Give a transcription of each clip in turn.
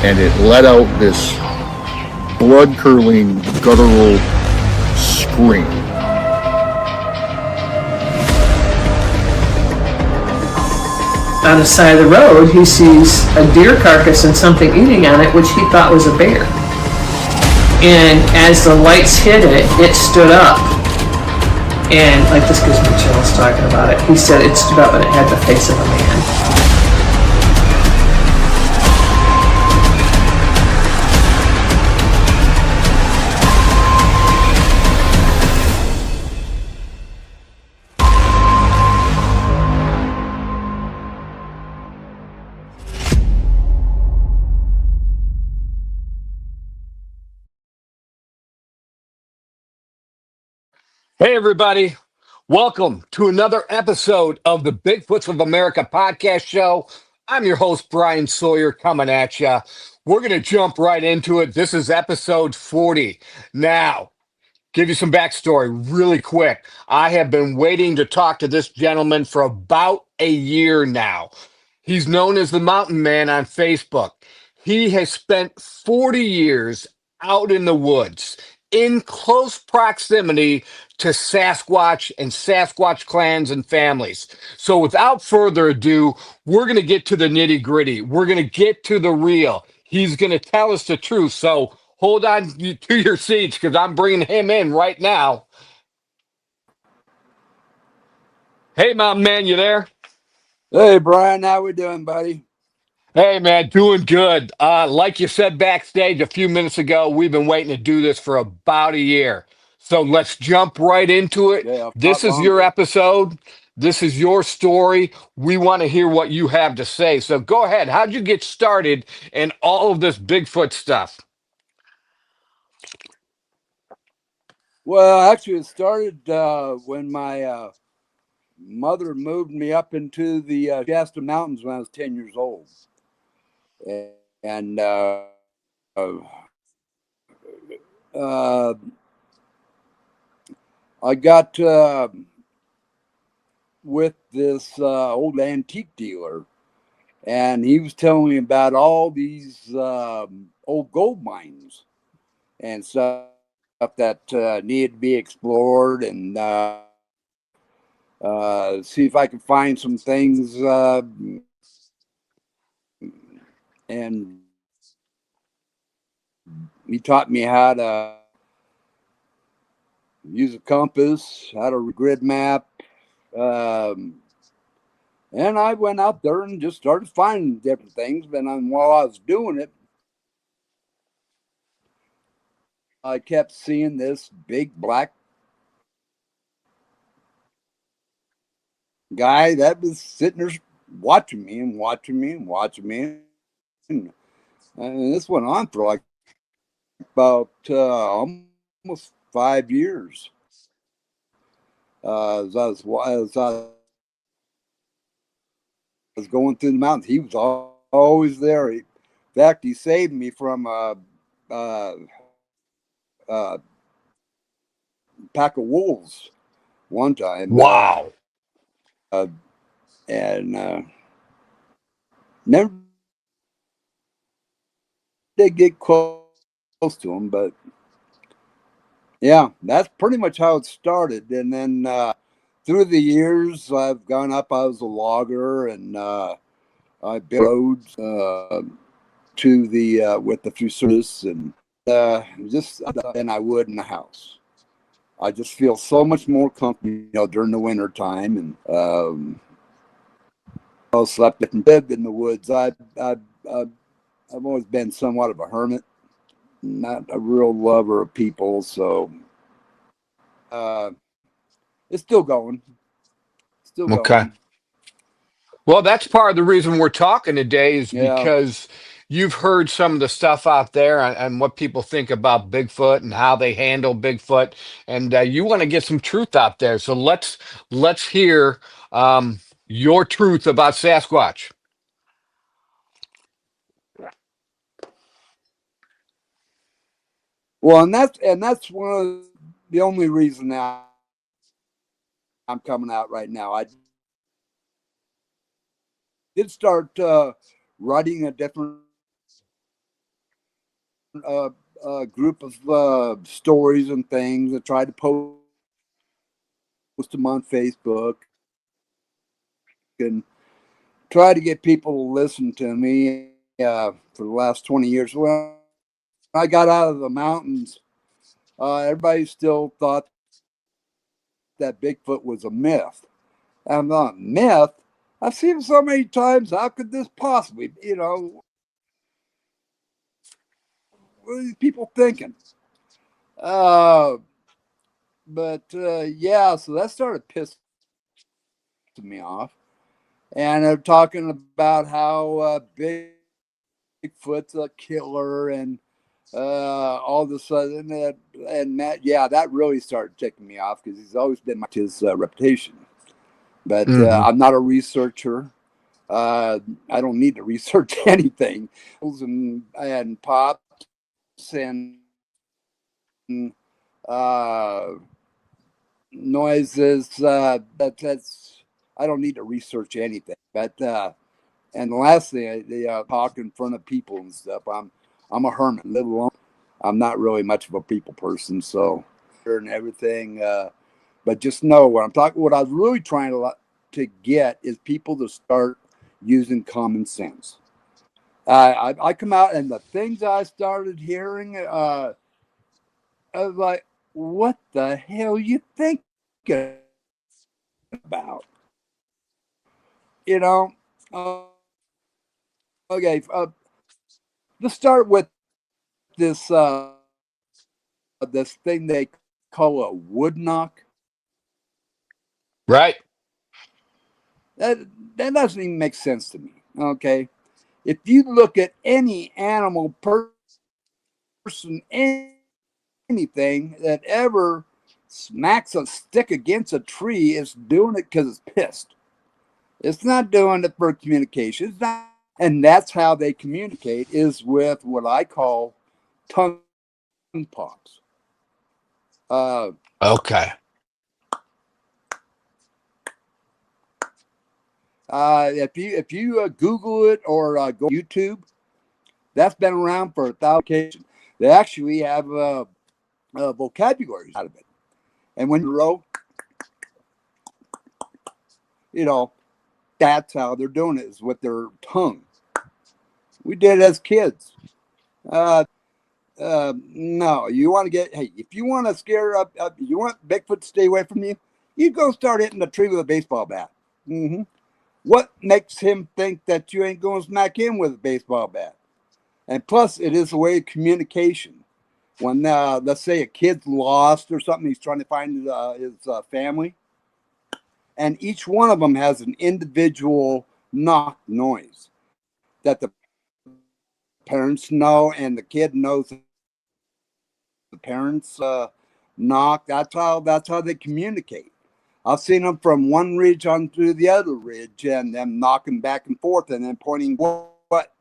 and it let out this blood-curdling, guttural scream. On the side of the road, he sees a deer carcass and something eating on it, which he thought was a bear. And as the lights hit it, it stood up. And, like, this gives me chills talking about it. He said it stood up and it had the face of a man. Hey, everybody. Welcome to another episode of the Bigfoots of America podcast show. I'm your host, Bryan Sawyer, coming at you. We're going to jump right into it. This is episode 40. Now, give you some backstory really quick. I have been waiting to talk to this gentleman for about a year now. He's known as the Mountain Man on Facebook. He has spent 40 years out in the woods in close proximity to Sasquatch and Sasquatch clans and families. So without further ado, we're going to get to the nitty gritty. We're going to get to the real. He's going to tell us the truth. So hold on to your seats because I'm bringing him in right now. Hey, Mountain Man, you there? Hey, Brian, how we doing, buddy? Hey, man, doing good. Like you said backstage a few minutes ago, we've been waiting to do this for about a year. So let's jump right into it. Yeah, This is your episode. This is your story. We want to hear what you have to say. So go ahead. How'd you get started in all of this Bigfoot stuff? Well, actually, it started when my mother moved me up into the Shasta Mountains when I was 10 years old. And I got with this old antique dealer, and he was telling me about all these old gold mines and stuff that needed to be explored, and see if I could find some things. And he taught me how to use a compass, how to grid map. And I went out there and just started finding different things. But while I was doing it, I kept seeing this big black guy that was sitting there watching me and watching me and watching me. And this went on for like about almost 5 years. As I was going through the mountains, he was always there. In fact, he saved me from a pack of wolves one time. Wow. And never did get close to him, but yeah, that's pretty much how it started. And then through the years, I've gone up. I was a logger, and I built roads to the with the food service, and just than I would in the house. I just feel so much more comfortable, during the winter time, and I slept and lived in the woods. I've always been somewhat of a hermit, not a real lover of people, so it's still going. Still Okay. going. Well, that's part of the reason we're talking today is Yeah. because you've heard some of the stuff out there and what people think about Bigfoot and how they handle Bigfoot, and you want to get some truth out there. So let's hear your truth about Sasquatch. Well, and that's one of the only reason that I'm coming out right now. I did start writing a different group of stories and things. I tried to post them on Facebook and try to get people to listen to me for the last 20 years. When I got out of the mountains, everybody still thought that Bigfoot was a myth. I'm not myth. I've seen it so many times. How could this possibly, what are these people thinking? Uh, but yeah, so that started pissing me off. And they're talking about how Bigfoot's a killer and all of a sudden, and that, yeah, that really started ticking me off because he's always been his reputation. But I'm not a researcher. I don't need to research anything. And pops and uh, noises. That's I don't need to research anything. But and the last thing, they talk in front of people and stuff. I'm a hermit, live alone. I'm not really much of a people person, so and everything. But just know what I'm talking. What I was really trying to get is people to start using common sense. I come out and the things I started hearing, I was like, "What the hell you thinking about?" You know. Okay, let's start with this this thing they call a wood knock. Right. That that doesn't even make sense to me. Okay, if you look at any animal, person, anything that ever smacks a stick against a tree, it's doing it because it's pissed. It's not doing it for communication. It's not, and that's how they communicate is with what I call tongue pops. Uh, Okay. if you Google it or go to YouTube, that's been around for 1,000 years. They actually have vocabularies out of it. And when you roll, you know, that's how they're doing it is with their tongue. We did it as kids. Uh, no, you want to get, hey, if you want to scare up, you want Bigfoot to stay away from you, you go start hitting the tree with a baseball bat. Mm-hmm. What makes him think that you ain't going to smack him with a baseball bat? And plus, it is a way of communication. When, let's say, a kid's lost or something, he's trying to find his family, and each one of them has an individual knock noise that the parents know, and the kid knows the parents knock. That's how they communicate. I've seen them from one ridge on through the other ridge, and them knocking back and forth, and then pointing what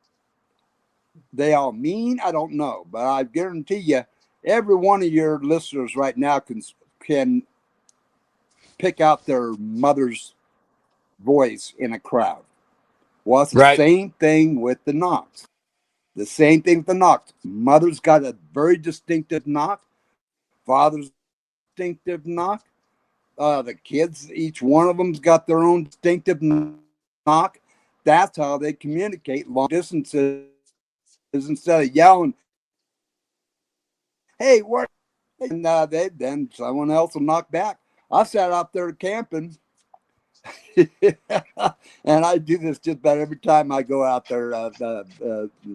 they all mean. I don't know, but I guarantee you, every one of your listeners right now can pick out their mother's voice in a crowd. Well, it's the Right. same thing with the knocks. The same thing with the knocks. Mother's got a very distinctive knock. Father's distinctive knock. The kids, each one of them's got their own distinctive knock. That's how they communicate long distances. Instead of yelling, "Hey, what?" and then someone else will knock back. I sat out there camping, and I do this just about every time I go out there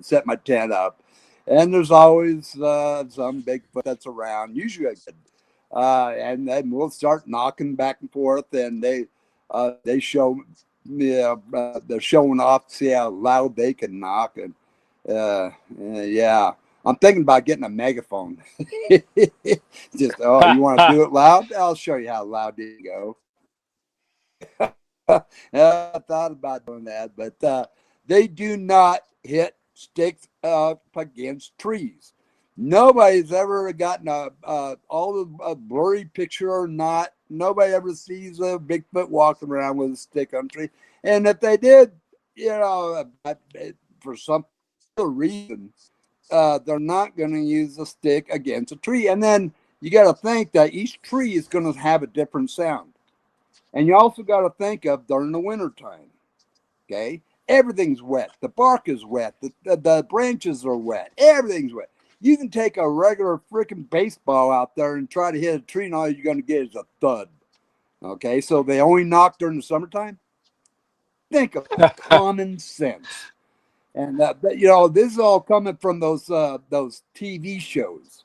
set my tent up. And there's always some Bigfoot that's around, usually a kid. And then we'll start knocking back and forth, and they show me they're showing off to see how loud they can knock, and yeah, I'm thinking about getting a megaphone. Just you want to do it loud? I'll show you how loud you go. I thought about doing that, but they do not hit sticks up against trees. Nobody's ever gotten all a blurry picture or not. Nobody ever sees a Bigfoot walking around with a stick on a tree. And if they did, for some reason, they're not going to use a stick against a tree. And then you got to think that each tree is going to have a different sound. And you also got to think of during the wintertime, okay? Everything's wet. The bark is wet. The branches are wet. Everything's wet. You can take a regular freaking baseball out there and try to hit a tree, and all you're going to get is a thud. Okay, so they only knock during the summertime. Think of common sense. And this is all coming from those TV shows.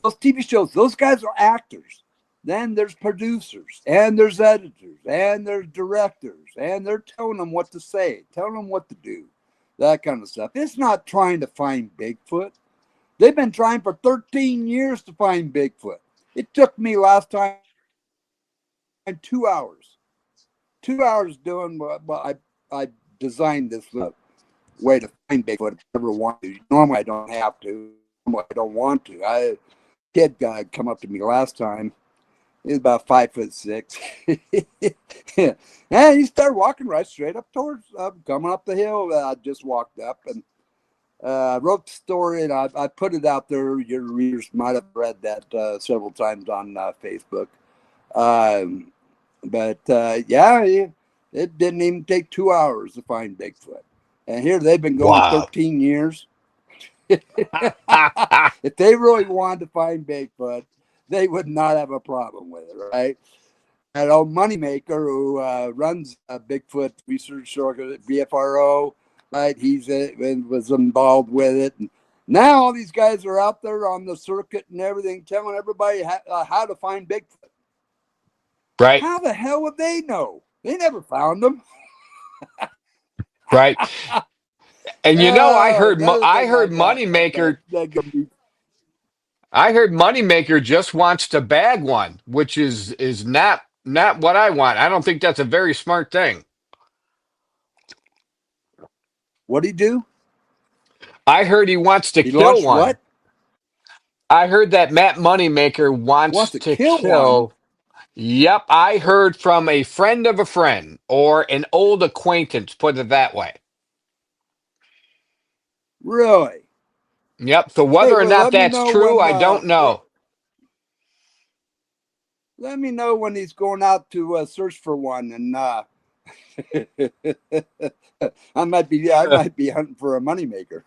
Those TV shows, those guys are actors. Then there's producers, and there's editors, and there's directors, and they're telling them what to say, telling them what to do, that kind of stuff. It's not trying to find Bigfoot. They've been trying for 13 years to find Bigfoot. It took me last time 2 hours. 2 hours doing what I designed this way to find Bigfoot if I ever want to. Normally I don't have to. Normally I don't want to. Kid guy come up to me last time. He's about 5'6". And he started walking right straight up towards coming up the hill. I just walked up and wrote the story, and I put it out there. Your readers might have read that several times on Facebook. It didn't even take 2 hours to find Bigfoot. And here they've been going 13 years. If they really wanted to find Bigfoot, they would not have a problem with it, right? That old moneymaker who runs Bigfoot Research BFRO, right? Was involved with it. And now all these guys are out there on the circuit and everything, telling everybody how to find Bigfoot. Right. How the hell would they know? They never found them. Right. And I heard Moneymaker. I heard Moneymaker just wants to bag one, which is not what I want. I don't think that's a very smart thing. What'd he do? I heard he wants to kill one. What? I heard that Matt Moneymaker wants to kill one. Yep, I heard from a friend of a friend or an old acquaintance, put it that way. Really? Yep, so whether or not that's true, I don't know. Let me know when he's going out to search for one, and I might be hunting for a moneymaker.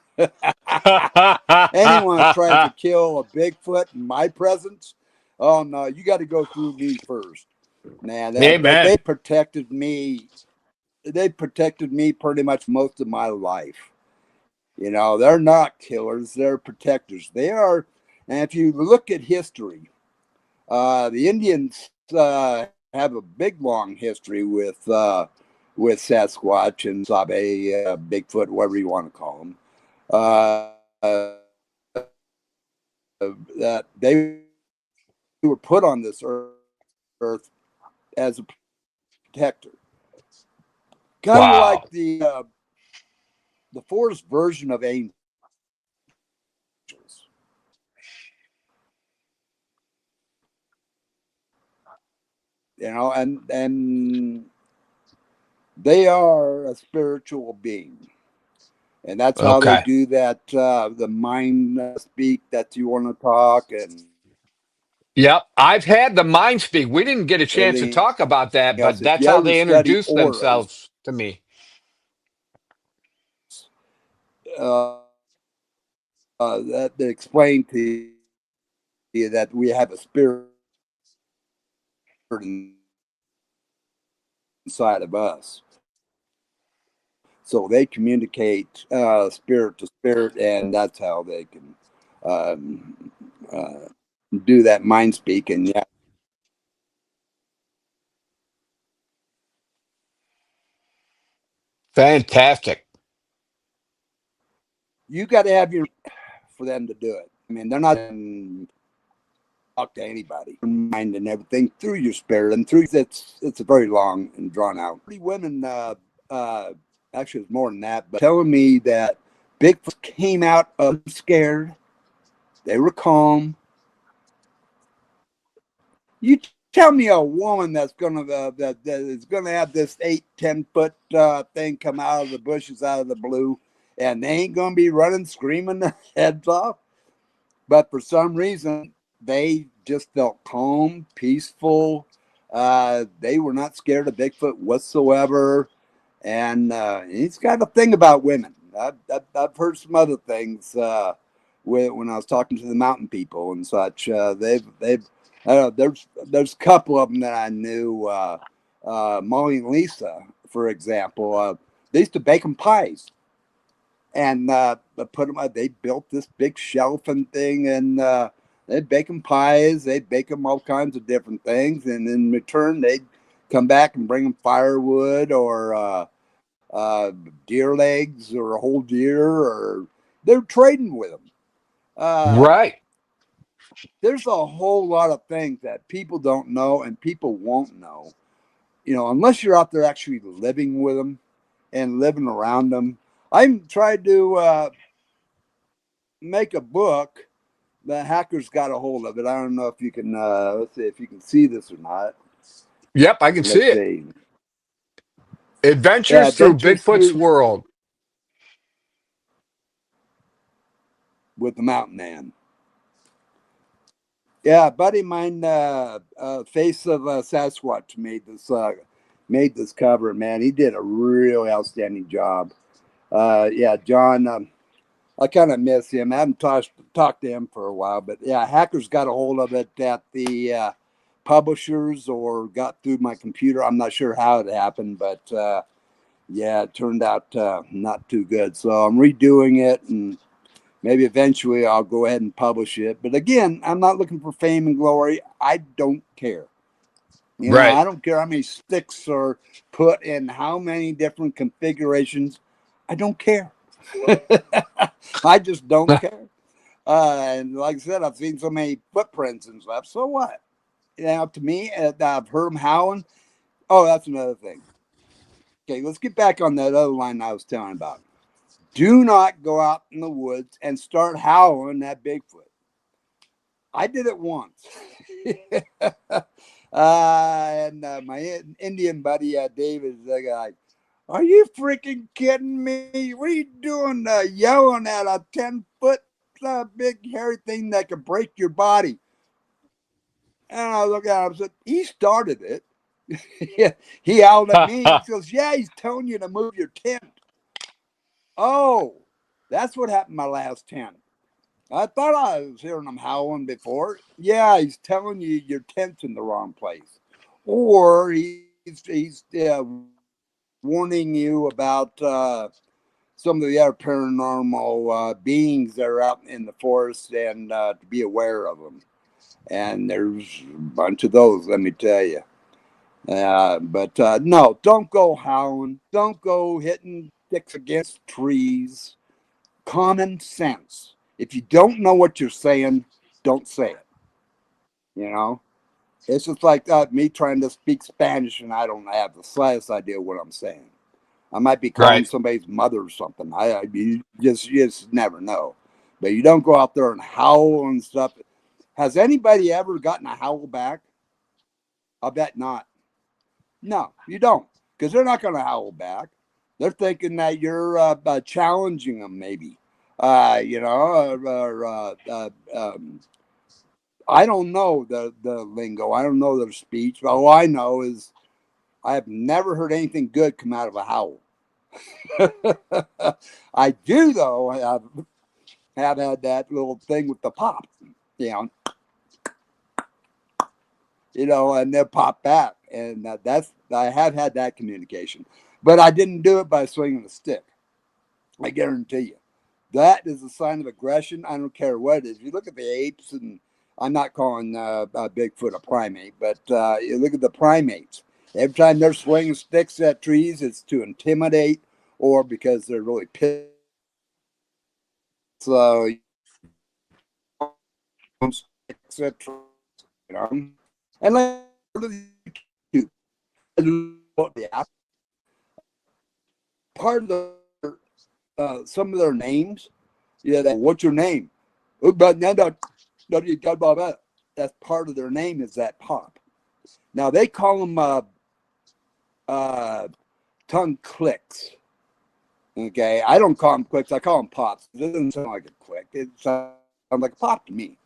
Anyone tries to kill a Bigfoot in my presence? Oh no, you got to go through me first, man. They protected me. They protected me pretty much most of my life. They're not killers; they're protectors. They are, and if you look at history, the Indians have a big, long history with Sasquatch and Sabe, Bigfoot, whatever you want to call them. That they were put on this earth as a protector, kind of like the forest version of angels. And they are a spiritual being. And that's how they do that, the mind speak that you want to talk. And yep, I've had the mind speak. We didn't get a chance to talk about that, but that's how they introduced themselves to me. That they explain to you that we have a spirit inside of us. So they communicate spirit to spirit, and that's how they can do that mind speak. And yeah, Fantastic. You got to have your for them to do it. I mean, they're not talk to anybody, mind and everything through your spirit and through it's a very long and drawn out. Women, actually, it's more than that, but telling me that Bigfoot came out scared. They were calm. You tell me a woman that's gonna that is gonna have this 8-10 foot thing come out of the bushes out of the blue and they ain't going to be running, screaming their heads off. But for some reason, they just felt calm, peaceful. They were not scared of Bigfoot whatsoever. And he's got a thing about women. I've heard some other things when I was talking to the mountain people and such. They've there's a couple of them that I knew. Molly and Lisa, for example, they used to bake them pies, and put them. They built this big shelving thing, and they'd bake them pies. They'd bake them all kinds of different things, and in return, they'd come back and bring them firewood or deer legs or a whole deer, or they're trading with them. Right. There's a whole lot of things that people don't know and people won't know, unless you're out there actually living with them and living around them. I tried to make a book. The hackers got a hold of it. I don't know if you can, let's see if you can see this or not. Yep, I can see Let's it. see. Yeah, Adventures through Adventures Bigfoot's Through World. with the Mountain Man. Yeah, a buddy of mine, Face of Sasquatch made this cover. Man, he did a really outstanding job. Yeah, John, I kind of miss him. I haven't talked to him for a while, but yeah, hackers got a hold of it at the publishers or got through my computer. I'm not sure how it happened, but yeah, it turned out not too good. So I'm redoing it, and maybe eventually I'll go ahead and publish it. But again, I'm not looking for fame and glory. I don't care. Right. I don't care how many sticks are put in how many different configurations. I don't care. I just don't care. And like I said, I've seen so many footprints and stuff. So what? To me, I've heard them howling. Oh, that's another thing. Okay, let's get back on that other line I was telling about. Do not go out in the woods and start howling at Bigfoot. I did it once. And my Indian buddy, David, is the guy. Are you freaking kidding me? What are you doing yelling at a 10-foot big hairy thing that could break your body? And I look at him and said, he started it. He yelled at me. He goes, yeah, he's telling you to move your tent. Oh, that's what happened my last tent. I thought I was hearing him howling before. Yeah, he's telling you your tent's in the wrong place. Or he's warning you about some of the other paranormal beings that are out in the forest and to be aware of them. And there's a bunch of those, let me tell you. But no, don't go howling. Don't go hitting sticks against trees. Common sense. If you don't know what you're saying, don't say it. It's just like me trying to speak Spanish and I don't have the slightest idea what I'm saying. I might be calling Right. somebody's mother or something. You just never know. But you don't go out there and howl and stuff. Has anybody ever gotten a howl back? I bet not. No, you don't, because they're not going to howl back. They're thinking that you're challenging them, maybe. I don't know the lingo. I don't know their speech. All I know is I have never heard anything good come out of a howl. I do, though. Have had that little thing with the pop, and they'll pop back. And I have had that communication. But I didn't do it by swinging a stick. I guarantee you. That is a sign of aggression. I don't care what it is. You look at the apes, and I'm not calling Bigfoot a primate, but you look at the primates. Every time they're swinging sticks at trees, it's to intimidate or because they're really pissed. So, sticks at trees, and like part of some of their names, what's your name? That's part of their name is that pop. Now they call them tongue clicks. Okay, I don't call them quicks. I call them pops. It doesn't sound like a quick. It sounds like a pop to me.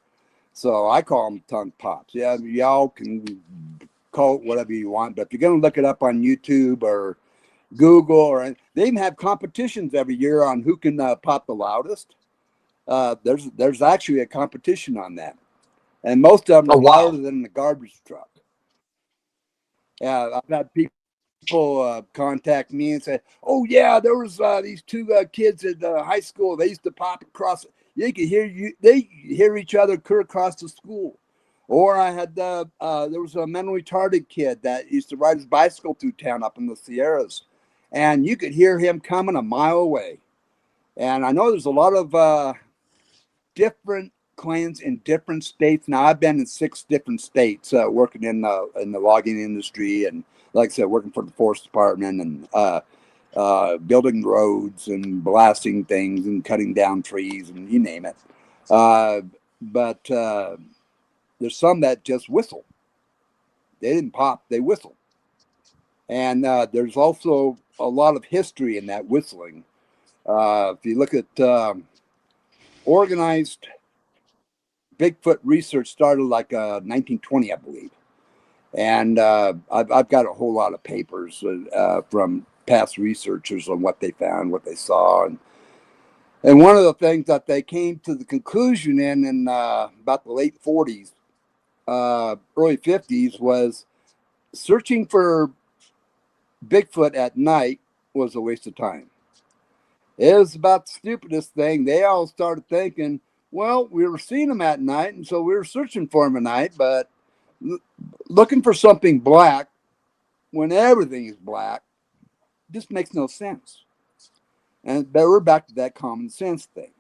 So I call them tongue pops. Yeah, y'all can call it whatever you want, but if you're going to look it up on YouTube or Google, or they even have competitions every year on who can pop the loudest. There's actually a competition on that, and most of them Oh, are louder wow. than the garbage truck. Yeah, I've had people contact me and say, "Oh yeah, there was these two kids at high school. They used to pop across. They could hear you. They hear each other clear across the school." Or I had there was a mentally retarded kid that used to ride his bicycle through town up in the Sierras, and you could hear him coming a mile away. And I know there's a lot of different clans in different states. Now I've been in 6 different states working in the logging industry, and like I said, working for the forest department, and building roads and blasting things and cutting down trees and you name it. But there's some that just whistle. They didn't pop; they whistle. And there's also a lot of history in that whistling. If you look at organized Bigfoot research, started like 1920, I believe. And I've got a whole lot of papers from past researchers on what they found, what they saw, and one of the things that they came to the conclusion in about the late 40s, early 50s, was searching for Bigfoot at night was a waste of time. It was about the stupidest thing. They all started thinking, well, we were seeing them at night, and so we were searching for them at night, but looking for something black when everything is black just makes no sense. And we're back to that common sense thing.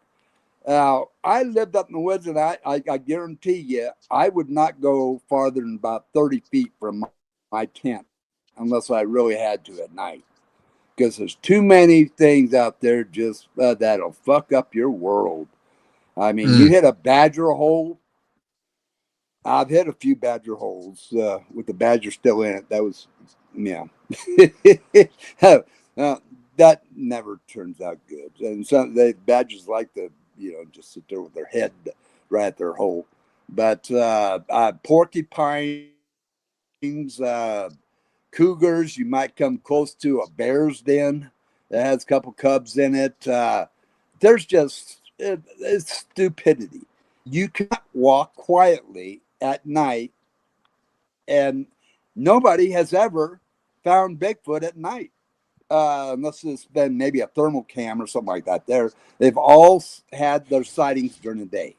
Now, I lived up in the woods, and I guarantee you, I would not go farther than about 30 feet from my tent unless I really had to at night. Because there's too many things out there just that'll fuck up your world. I mean, you Mm, hit a badger hole. I've hit a few badger holes with the badger still in it. That was, yeah. That never turns out good. And some the badgers like to, just sit there with their head right at their hole. But porcupines, uh, cougars, you might come close to a bear's den that has a couple cubs in it. There's just it's stupidity. You cannot walk quietly at night, and nobody has ever found Bigfoot at night, unless it's been maybe a thermal cam or something like that. They've all had their sightings during the day.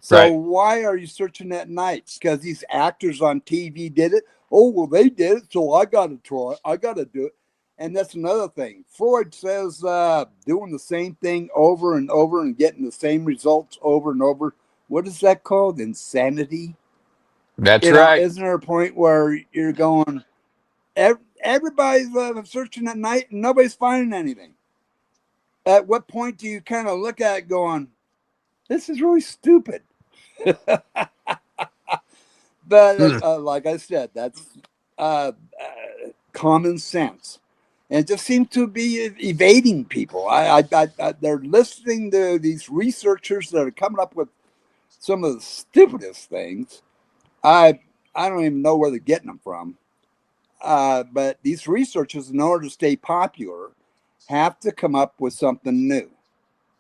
So right. why are you searching at night? Because these actors on TV did it. Oh well, they did it, so I got to try. I got to do it. And that's another thing. Freud says doing the same thing over and over and getting the same results over and over. What is that called? Insanity. That's right. Isn't there a point where you're going? Everybody's searching at night and nobody's finding anything. At what point do you kind of look at it going, this is really stupid? But Mm, like I said, that's common sense, and it just seems to be evading people. They're listening to these researchers that are coming up with some of the stupidest things. I I don't even know where they're getting them from. But these researchers, in order to stay popular, have to come up with something new,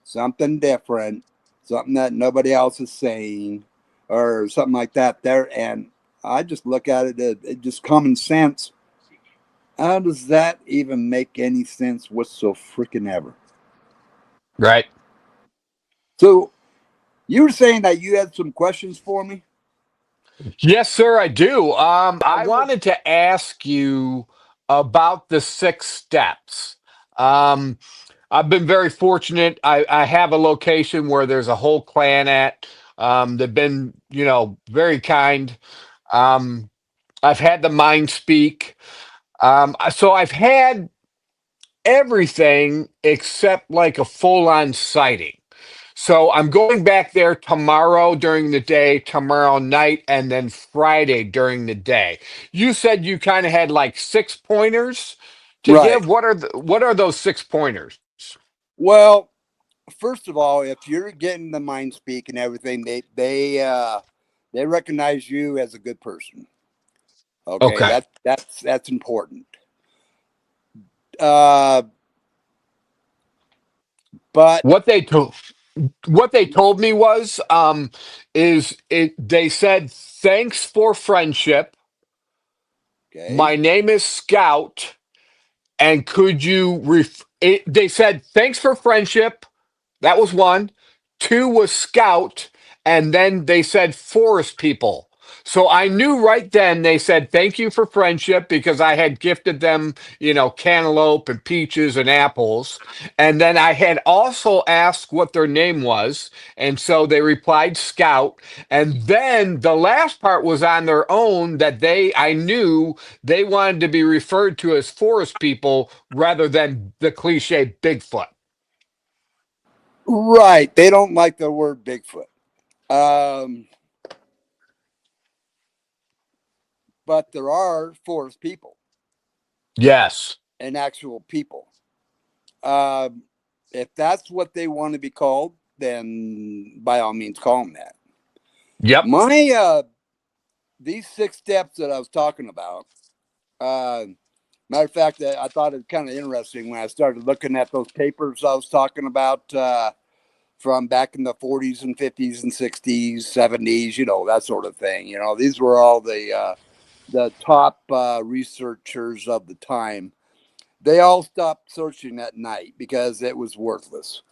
something different, something that nobody else is saying, or something like that. There, and I just look at it as just common sense. How does that even make any sense whatsoever? Freaking ever? right. So you were saying that you had some questions for me. Yes, sir, I do. I I would. wanted to ask you about the 6 steps. Um, I've been very fortunate. I have a location where there's a whole clan at. They've been, very kind. Um, I've had the mind speak. So I've had everything except like a full on sighting. So I'm going back there tomorrow during the day, tomorrow night, and then Friday during the day. You said you kind of had like 6 pointers to Right. give? What are those 6 pointers? Well, first of all, if you're getting the mind speak and everything, they recognize you as a good person. Okay, Okay. that's important. Uh, but What they told me was is it they said thanks for friendship. okay, My name is Scout, and could you they said thanks for friendship. That was one. Two was Scout, and then they said forest people. So I knew right then they said thank you for friendship because I had gifted them, cantaloupe and peaches and apples. And then I had also asked what their name was. And so they replied Scout. And then the last part was on their own that I knew they wanted to be referred to as forest people rather than the cliche Bigfoot. right, they don't like the word Bigfoot. Um, but there are forest people Yes. and actual people. Um, if that's what they want to be called, then by all means, call them that. Yep. My these 6 steps that I was talking about. Uh, Matter of fact, I thought it kind of interesting when I started looking at those papers I was talking about from back in the 40s and 50s and 60s, 70s, that sort of thing. These were all the top researchers of the time. They all stopped searching at night because it was worthless.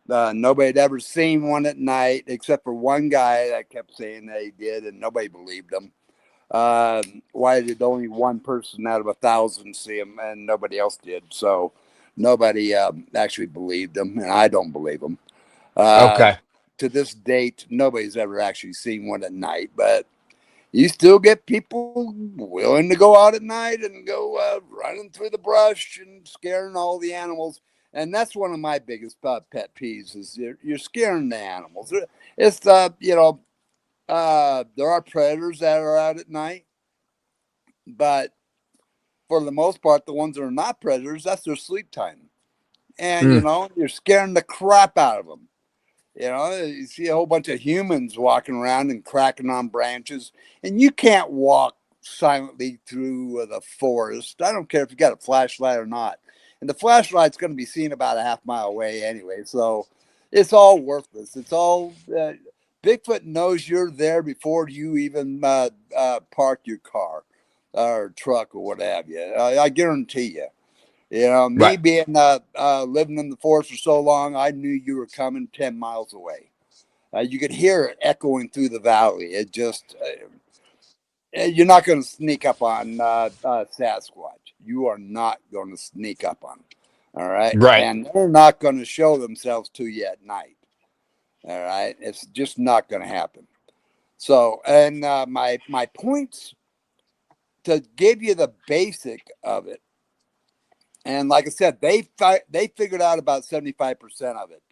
Nobody had ever seen one at night except for one guy that kept saying that he did, and nobody believed him. Why did only one person out of 1,000 see him and nobody else did? So nobody actually believed him, and I don't believe him. Uh, Okay. to this date, nobody's ever actually seen one at night, but you still get people willing to go out at night and go running through the brush and scaring all the animals. And that's one of my biggest pet peeves is you're scaring the animals. It's there are predators that are out at night, but for the most part, the ones that are not predators, that's their sleep time. And Mm, you're scaring the crap out of them. You see a whole bunch of humans walking around and cracking on branches, and you can't walk silently through the forest. I don't care if you got a flashlight or not. And the flashlight's going to be seen about a half mile away anyway. So it's all worthless. It's all Bigfoot knows you're there before you even park your car or truck or what have you. I guarantee you. Me right. being living in the forest for so long, I knew you were coming 10 miles away. You could hear it echoing through the valley. It just, you're not going to sneak up on Sasquatch. You are not going to sneak up on them. All right. Right. And they're not going to show themselves to you at night. All right. It's just not going to happen. So, and my points to give you the basic of it. And like I said, they figured out about 75% of it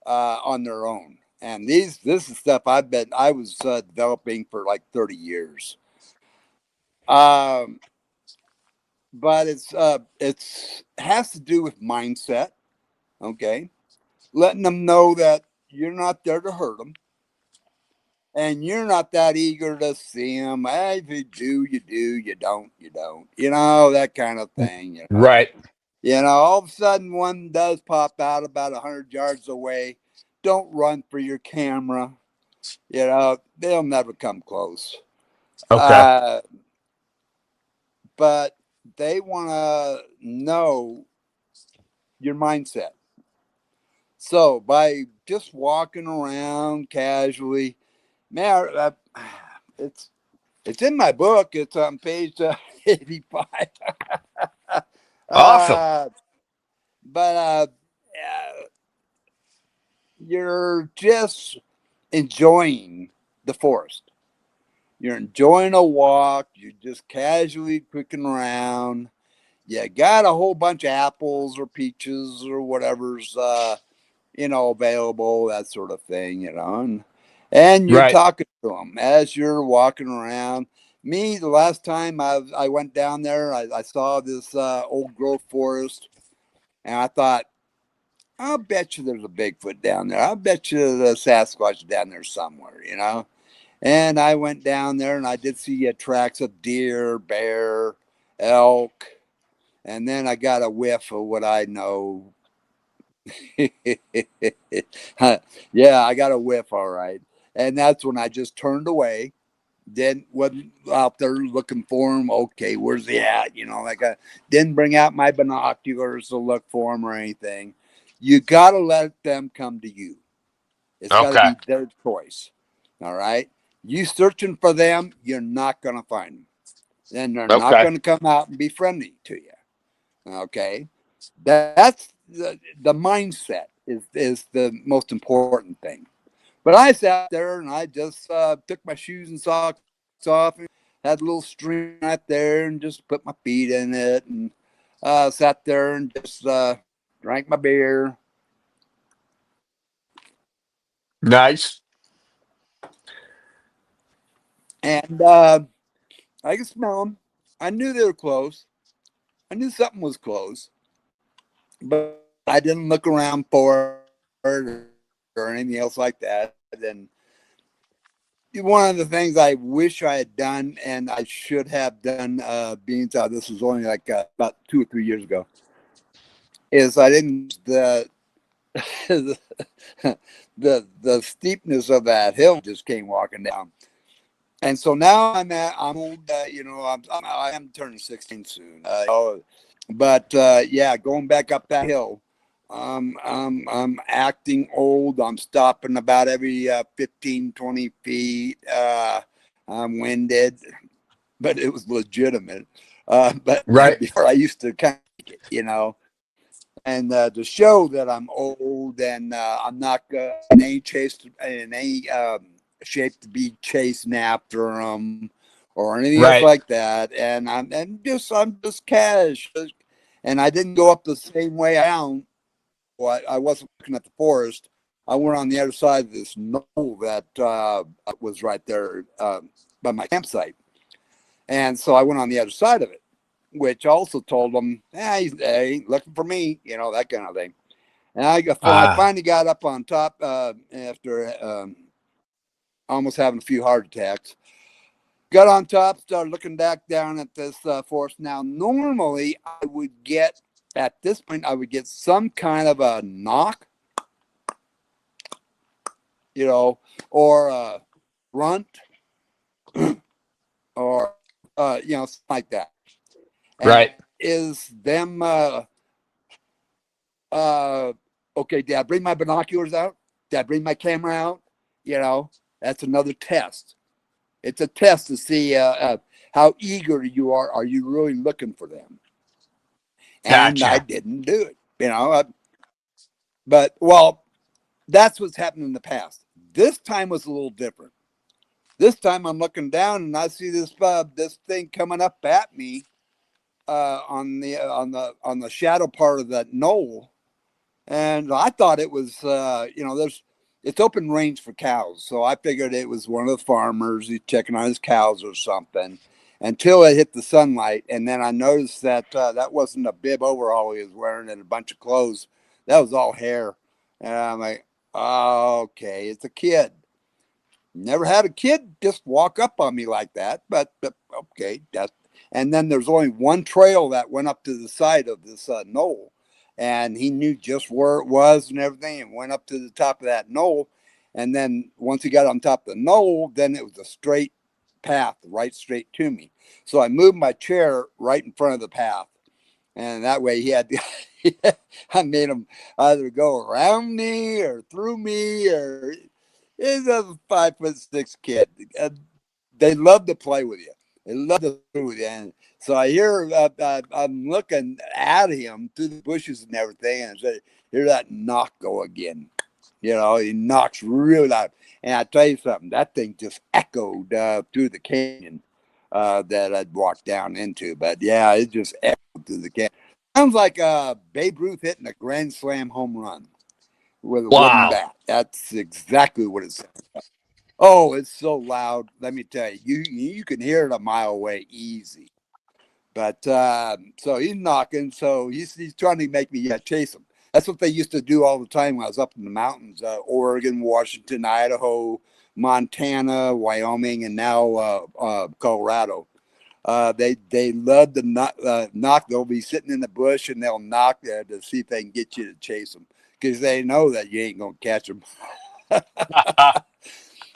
on their own. And this is stuff I was developing for like 30 years. Um, but it's has to do with mindset. Okay, letting them know that you're not there to hurt them, and you're not that eager to see them. If you do, you do. You don't, you don't. That kind of thing. Right. All of a sudden one does pop out about 100 yards away. Don't run for your camera. They'll never come close. Okay. Uh, but they want to know your mindset. So by just walking around casually, man, it's in my book. It's on page 85. Awesome. uh, but you're just enjoying the forest. You're enjoying a walk. You're just casually clicking around. You got a whole bunch of apples or peaches or whatever's available, that sort of thing, and you're Right. talking to them as you're walking around. Me, the last time I went down there, I saw this old growth forest, and I thought, I'll bet you there's a Bigfoot down there. I'll bet you the Sasquatch down there somewhere, you know. And I went down there, and I did see tracks of deer, bear, elk, and then I got a whiff of what I know. Yeah, I got a whiff, all right. And that's when I just turned away. Then wasn't out there looking for him. Okay, where's he at? You know, like I didn't bring out my binoculars to look for him or anything. You got to let them come to you. It's got to Okay. be their choice. All right. You searching for them, you're not going to find them. Then they're not Okay. going to come out and be friendly to you. Okay. That's the mindset is the most important thing. But I sat there and I just took my shoes and socks off and had a little stream right there and just put my feet in it and sat there and just drank my beer. Nice. And I could smell them. I knew they were close. I knew something was close, but I didn't look around for it or anything else like that. And one of the things I wish I had done and I should have done, being that this was only like about 2 or 3 years ago, is I didn't the the steepness of that hill just came walking down. And so now I'm old, you know, I am turning 16 soon. But yeah, going back up that hill, I'm acting old. I'm stopping about every 15, 20 feet. I'm winded, but it was legitimate. But Right. before I used to kind of, you know, and to show that I'm old and I'm not in any shape to be chasing after them or anything else Right. like that. And I'm just cash, and I didn't go up the same way down. Well, I wasn't looking at the forest. I went on the other side of this knoll that was right there by my campsite, and so I went on the other side of it, which also told them, he ain't looking for me, you know, that kind of thing. And I Ah. finally got up on top after almost having a few heart attacks. Got on top, started looking back down at this forest. Now, normally I would get, at this point, I would get some kind of a knock, you know, or a grunt, or, you know, something like that. And Right. that is them, okay, did I bring my binoculars out? Did I bring my camera out? You know, that's another test. It's a test to see how eager you are. Are you really looking for them? And I Gotcha. didn't do it, you know. But well, that's what's happened in the past. This time was a little different. This time I'm looking down and I see this thing coming up at me on the shadow part of that knoll, and I thought it was you know, it's open range for cows, so I figured it was one of the farmers. He's checking on his cows or something. Until it hit the sunlight, and then I noticed that that wasn't a bib overall he was wearing and a bunch of clothes. That was all hair, and I'm like, oh, okay, it's a kid. Never had a kid just walk up on me like that, but okay, that's. And then there's only one trail that went up to the side of this knoll, and he knew just where it was and everything, and went up to the top of that knoll. And then once he got on top of the knoll, then it was a straight path, right straight to me. So I moved my chair right in front of the path, and that way he had to, I made him either go around me or through me, or he's a 5'6" kid. They love to play with you. They love to play with you. And so I hear I'm looking at him through the bushes and everything, and I hear that knock go again. You know, he knocks really loud. And I tell you something, that thing just echoed through the canyon that I'd walked down into. But yeah, it just echoed through the canyon. Sounds like Babe Ruth hitting a grand slam home run with a wooden Wow. bat. That's exactly what it sounds. Oh, it's so loud. Let me tell you, you can hear it a mile away easy. But so he's knocking. So he's trying to make me chase him. That's what they used to do all the time when I was up in the mountains, Oregon, Washington, Idaho, Montana, Wyoming, and now Colorado. They love to knock. They'll be sitting in the bush and they'll knock to see if they can get you to chase them because they know that you ain't gonna catch them. But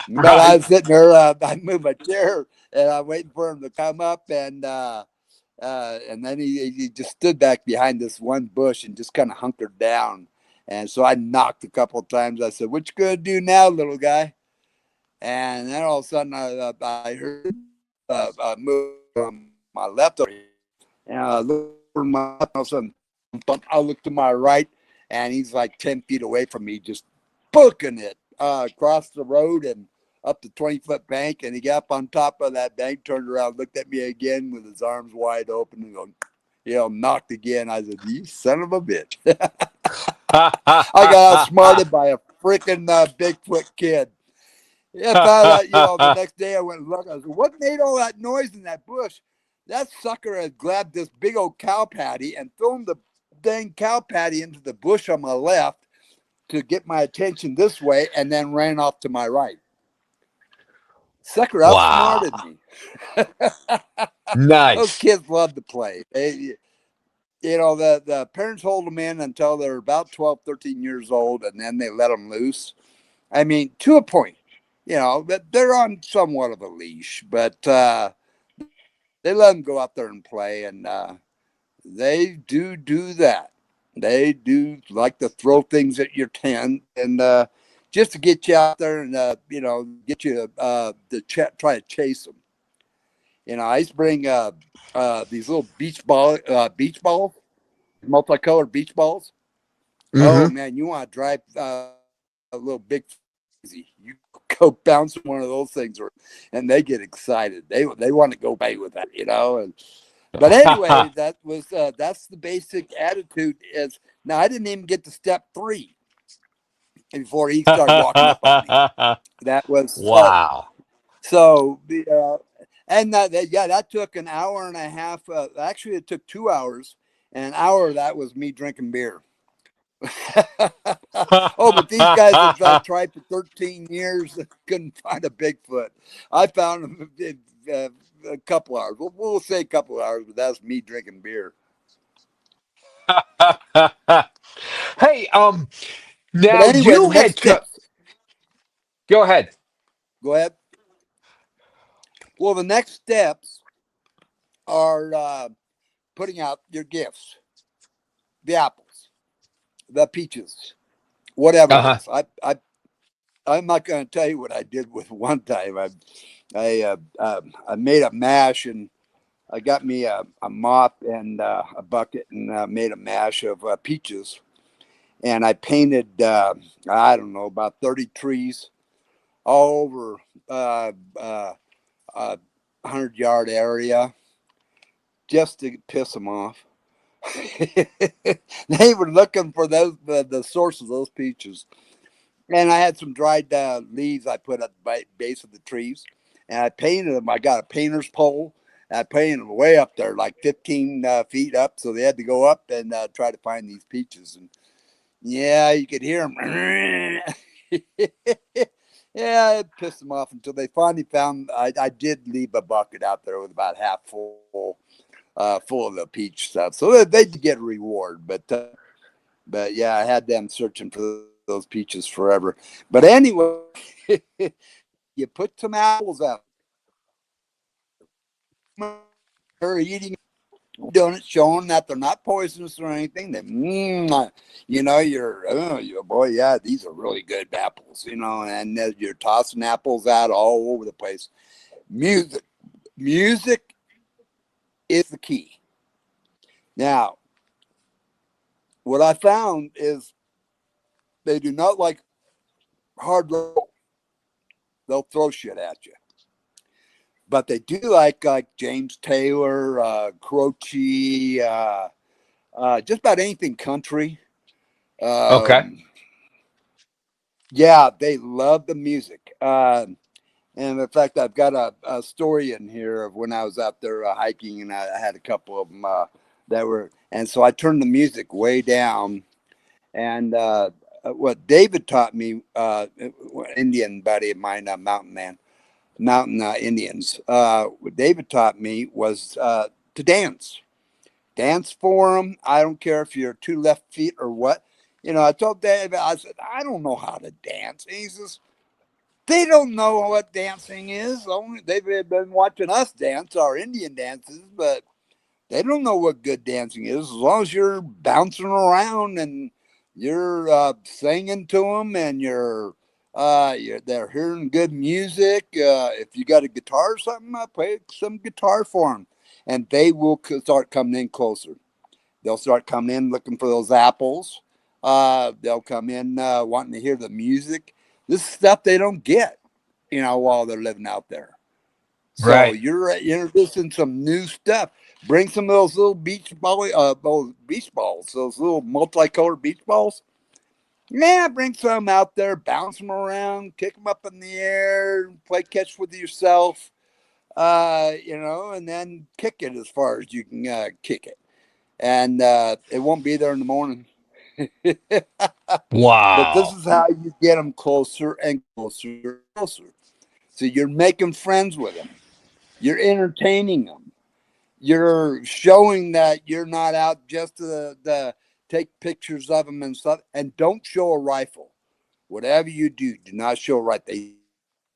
I Right. was sitting there. I moved my chair and I'm waiting for him to come up and then he just stood back behind this one bush and just kind of hunkered down. And so I knocked a couple of times. I said, "What you gonna do now, little guy?" And then all of a sudden I heard move from my left over, and I looked for my all of a sudden I looked to my right, and he's like 10 feet away from me, just booking it across the road and up the 20-foot bank. And he got up on top of that bank, turned around, looked at me again with his arms wide open, and going, knocked again. I said, "You son of a bitch!" I got outsmarted by a freaking Bigfoot kid. Yeah, I found out, the next day I went and looked. I said, "What made all that noise in that bush?" That sucker had grabbed this big old cow patty and thrown the dang cow patty into the bush on my left to get my attention this way, and then ran off to my right. Sucker outsmarted Wow. me. Those Nice. kids love to play. The parents hold them in until they're about 12, 13 years old, and then they let them loose. I mean, to a point, they're on somewhat of a leash, but they let them go out there and play, and they do that. They do like to throw things at your tent, and just to get you out there and get you to try to chase them. I used to bring these little beach balls, multicolored beach balls. Oh Hmm. man, you want to drive a little big easy. You go bounce one of those things, and they get excited. They want to go play with that. But anyway, that's the basic attitude. Is now I didn't even get to step 3 before he started walking up on me. That was Wow. so. And that took an hour and a half. Actually, it took 2 hours. And an hour of that was me drinking beer. Oh, but these guys have tried for 13 years and couldn't find a Bigfoot. I found them in a couple hours. We'll say a couple hours, but that's me drinking beer. Hey, But now anyway, the you next had to steps. go ahead. Go ahead. Well, the next steps are putting out your gifts, the apples, the peaches, whatever it Uh-huh. is. I'm not going to tell you what I did with one time. I made a mash, and I got me a mop and a bucket, and made a mash of peaches. And I painted, I don't know, about 30 trees all over a 100-yard area just to piss them off. They were looking for the source of those peaches. And I had some dried leaves I put at the base of the trees, and I painted them. I got a painter's pole. I painted them way up there, like 15 feet up. So they had to go up and try to find these peaches. And yeah, you could hear them. Yeah, it pissed them off until they finally found. I did leave a bucket out there with about half full, full of the peach stuff. So they did get a reward. But yeah, I had them searching for those peaches forever. But anyway, you put some apples out. They're eating, doing it, showing that they're not poisonous or anything. Boy, yeah, these are really good apples. And you're tossing apples out all over the place. Music, music is the key. Now, what I found is they do not like hard local. They'll throw shit at you. But they do like James Taylor, Croce, just about anything country. Okay. Yeah, they love the music. And in fact, I've got a story in here of when I was out there hiking, and I had a couple of them that were, and so I turned the music way down. And what David taught me, Indian buddy of mine, mountain Indians, what David taught me was to dance. Dance for them. I don't care if you're 2 left feet or what. I told David, I said, I don't know how to dance. And he says, they don't know what dancing is. Only they've been watching us dance, our Indian dances, but they don't know what good dancing is. As long as you're bouncing around and you're singing to them, and they're hearing good music. If you got a guitar or something, I play some guitar for them, and they will start coming in closer. They'll start coming in looking for those apples. They'll come in wanting to hear the music. This is stuff they don't get, while they're living out there. So Right. you're introducing some new stuff. Bring some of those little beach balls, those little multicolored beach balls. Yeah, bring some out there, bounce them around, kick them up in the air, play catch with yourself, and then kick it as far as you can kick it. And it won't be there in the morning. But this Wow. is how you get them closer and closer and closer. So you're making friends with them. You're entertaining them. You're showing that you're not out just to take pictures of them and stuff. And don't show a rifle. Whatever you do not show a rifle. They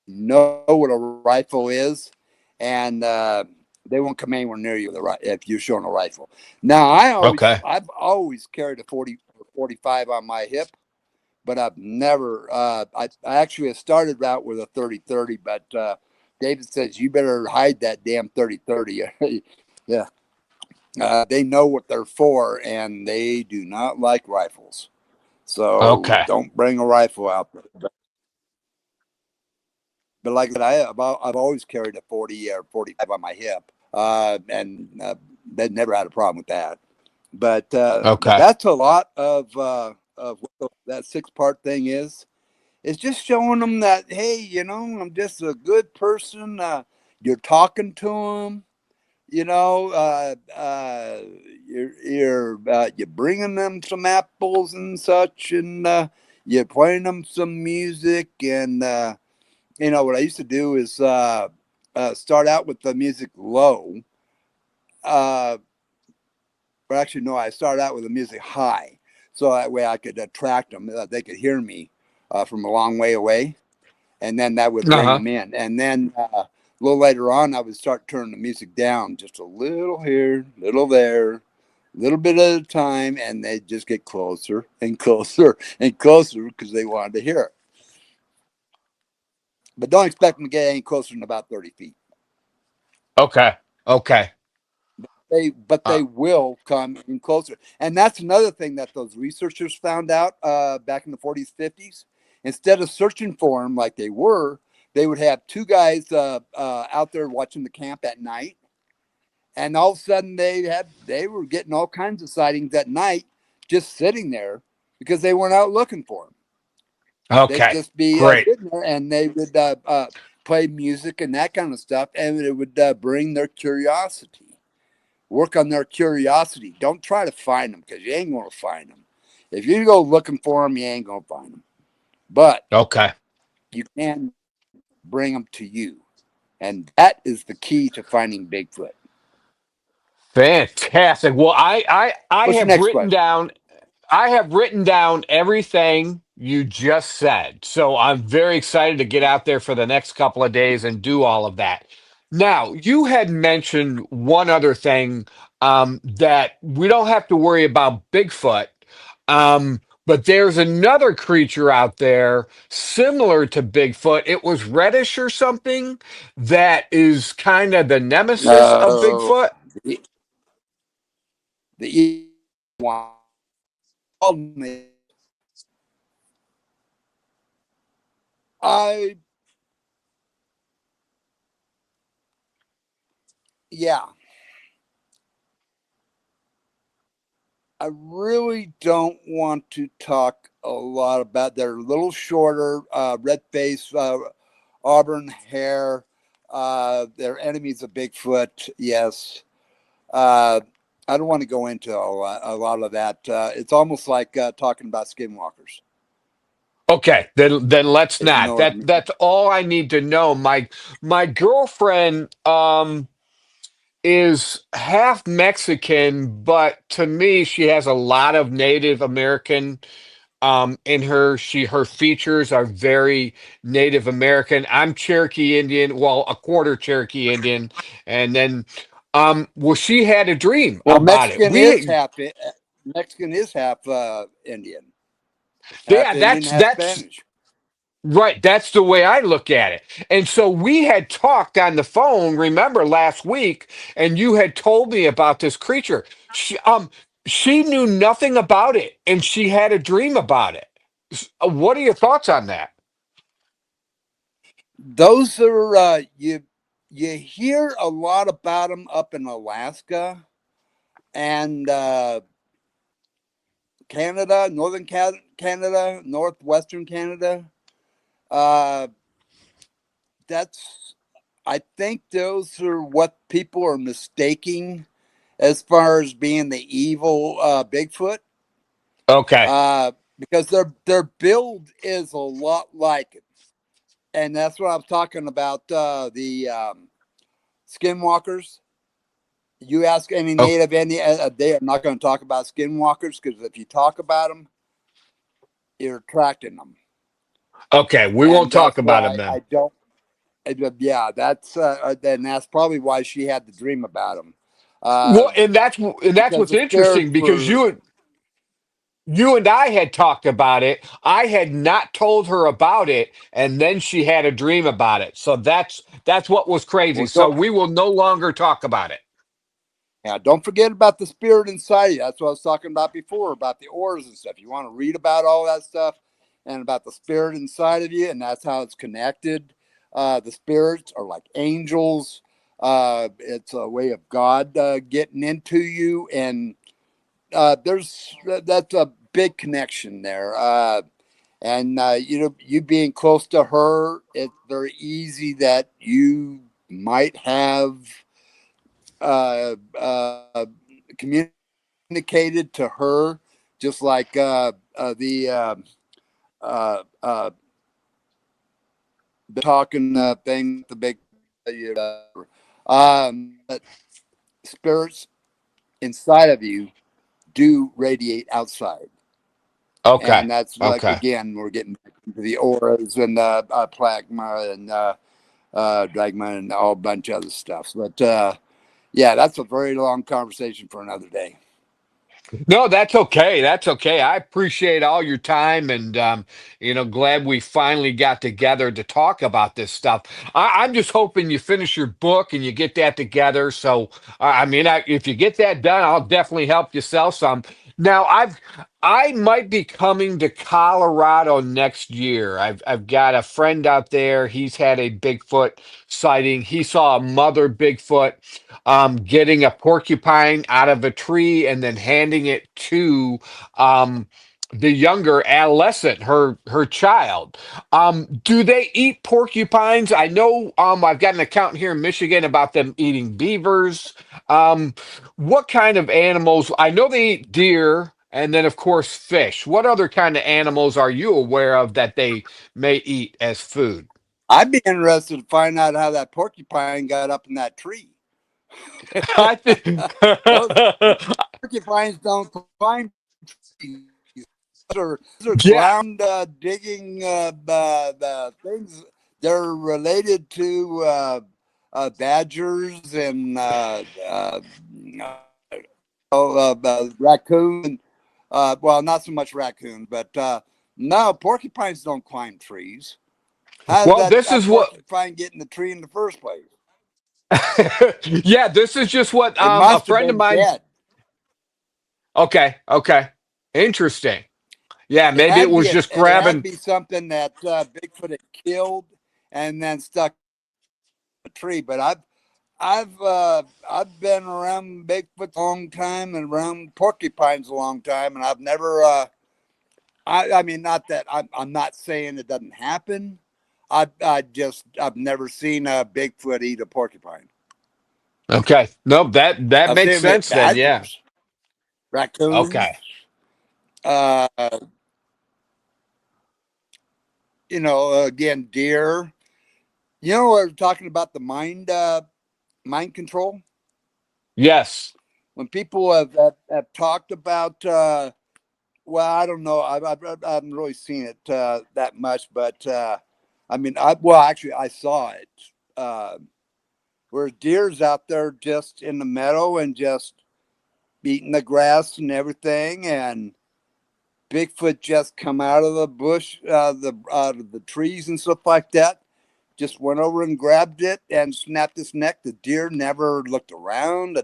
know what a rifle is, and they won't come anywhere near you if you're showing a rifle. Now, Okay. I've always carried a 40 or 45 on my hip, but I've never. I actually started out with a 30-30, but David says you better hide that damn 30-30. Yeah, they know what they're for, and they do not like rifles. So Okay. don't bring a rifle out there. But like I said, I've always carried a 40 or 45 on my hip, and they never had a problem with that. But Okay. that's a lot of what that 6-part thing is. It's just showing them that, hey, I'm just a good person. You're talking to them. You're bringing them some apples and such, and you're playing them some music. And what I used to do is start out with the music low. Uh, but actually, no, I started out with the music high, so that way I could attract them. They could hear me from a long way away, and then that would bring Uh-huh. them in. And then a little later on, I would start turning the music down just a little here, little there, little bit at a time, and they just get closer and closer and closer because they wanted to hear it. But don't expect them to get any closer than about 30 feet. Okay. Okay. But Uh, they will come in closer, and that's another thing that those researchers found out back in the 40s, 50s. Instead of searching for them like they would have two guys out there watching the camp at night, and all of a sudden they were getting all kinds of sightings at night, just sitting there because they weren't out looking for them. They'd okay. just be Great. sitting there, and they would play music and that kind of stuff, and it would bring their curiosity. Work on their curiosity. Don't try to find them because you ain't going to find them. If you go looking for them, you ain't going to find them. But Okay. you can bring them to you. And that is the key to finding Bigfoot. Fantastic. Well, I What's your have next written question? down everything you just said. So I'm very excited to get out there for the next couple of days and do all of that. Now, you had mentioned one other thing, that we don't have to worry about Bigfoot. But there's another creature out there similar to Bigfoot. It was reddish or something that is kind of the nemesis of No, Bigfoot. the, the one. I, yeah, I really don't want to talk a lot about. They're a little shorter, red face. auburn hair. They're enemies of Bigfoot. Yes. I don't want to go into a lot of that. It's almost like talking about skinwalkers. Okay, then let's If you not. know what I mean. That's all I need to know. My girlfriend is half Mexican, but to me she has a lot of Native American in her. Her features are very Native American. I'm Cherokee Indian, well, a quarter Cherokee Indian, and then well, she had a dream Well, about it. We Mexican is half Yeah, Indian, half that's Spanish. right. That's the way I look at it. And so we had talked on the phone, remember last week, and you had told me about this creature. She knew nothing about it, and she had a dream about it. What are your thoughts on that? Those are you hear a lot about them up in Alaska and Canada, northern Canada, northwestern Canada. Uh, that's I think those are what people are mistaking as far as being the evil Bigfoot. Okay. Because their build is a lot like it, and that's what I was talking about. The skinwalkers. You ask any Oh, native Indian, they are not going to talk about skinwalkers because if you talk about them, you're attracting them, okay. We and won't talk that's about him why then. I don't. Yeah, that's probably why she had the dream about them, Well, and that's because what's the spirits interesting because were. you and I had talked about it. I had not told her about it, and then she had a dream about it. So that's what was crazy. Well, So we will no longer talk about it. yeah, don't forget about the spirit inside you. That's what I was talking about before, about the auras and stuff. You want to read about all that stuff and about the spirit inside of you, and that's how it's connected. The spirits are like angels. It's a way of God getting into you, and that's a big connection there. And you being close to her, it's very easy that you might have communicated to her, just like uh, uh, the talking thing, the big but spirits inside of you do radiate outside. Okay. And that's like, Okay. again, we're getting back into the auras and plasma and dragma and a whole bunch of other stuff. But yeah, that's a very long conversation for another day. No, that's okay. That's okay. I appreciate all your time and glad we finally got together to talk about this stuff. I'm just hoping you finish your book and you get that together. So, if you get that done, I'll definitely help you sell some. Now, I might be coming to Colorado next year. I've got a friend out there. He's had a Bigfoot sighting. He saw a mother Bigfoot getting a porcupine out of a tree and then handing it to um, the younger adolescent, her child. Do they eat porcupines? I know I've got an account here in Michigan about them eating beavers. What kind of animals? I know they eat deer. And then, of course, fish. What other kind of animals are you aware of that they may eat as food? I'd be interested to find out how that porcupine got up in that tree. I think Those porcupines don't climb trees. Those are yeah. ground digging things. They're related to badgers and raccoon. Well, not so much raccoon, but no, porcupines don't climb trees. How did Well, this that is what porcupine get in the tree in the first place? yeah, this is just what It a must have friend of been mine. dead. Okay, okay. Interesting. Yeah, It maybe had it to be was just it had to grabbing. be something that Bigfoot had killed and then stuck in a tree. But I've been around Bigfoot a long time and around porcupines a long time, and I've never. I mean, not that I'm not saying it doesn't happen. I've never seen a Bigfoot eat a porcupine. Okay. No, that I've makes seen him eat sense then. Yeah. badgers, raccoons, Okay. uh, again, deer. We're talking about the mind control. Yes. When people have talked about, well, I don't know, I haven't really seen it that much, but I mean, actually, I saw it. Uh, where deer's out there just in the meadow and just eating the grass and everything, and Bigfoot just come out of the bush, out of the trees and stuff like that. Just went over and grabbed it and snapped its neck. The deer never looked around.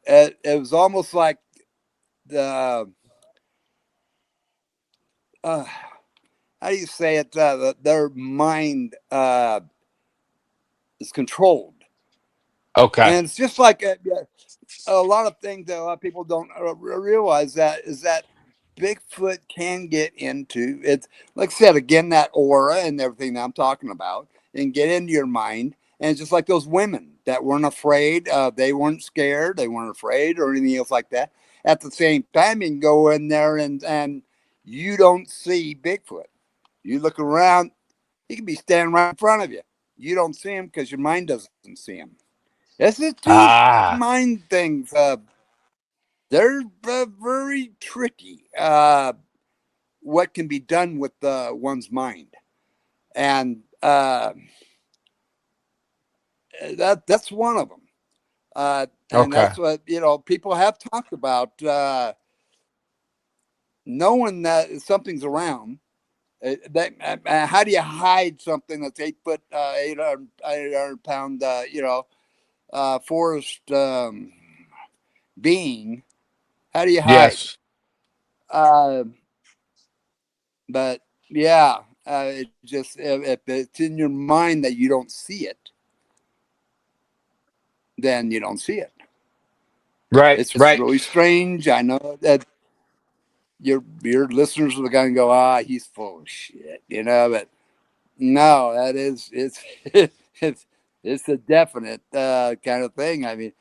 It was almost like the how do you say it? Their mind is controlled, Okay. and it's just like a lot of things that a lot of people don't realize that is that Bigfoot can get into it's like I said again that aura and everything that I'm talking about and get into your mind, and it's just like those women that weren't afraid, they weren't scared, they weren't afraid or anything else like that. At the same time, you can go in there and you don't see Bigfoot. You look around, he can be standing right in front of you. You don't see him because your mind doesn't see him. This is two Ah. mind things. They're very tricky. What can be done with one's mind, and that's one of them. And Okay. that's what people have talked about. Knowing that something's around. How do you hide something that's 8 foot, 800 pound, forest being? How do you hide? Yes. Uh, but yeah, it just if it's in your mind that you don't see it, then you don't see it. Right. It's Right. really strange. I know that your listeners are going to go, he's full of shit, but no, that is it's a definite kind of thing. I mean,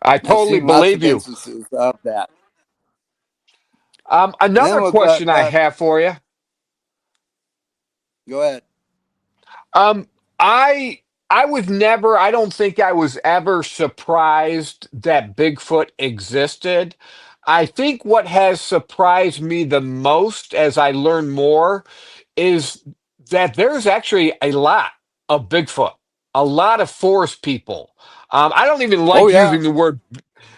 I I've totally seen lots believe of you. instances of that. And Another then with question I have for you. go ahead. Um, I I was never, I don't think I was ever surprised that Bigfoot existed. I think what has surprised me the most as I learn more is that there's actually a lot of Bigfoot, a lot of forest people. I don't even Oh like yeah, using the word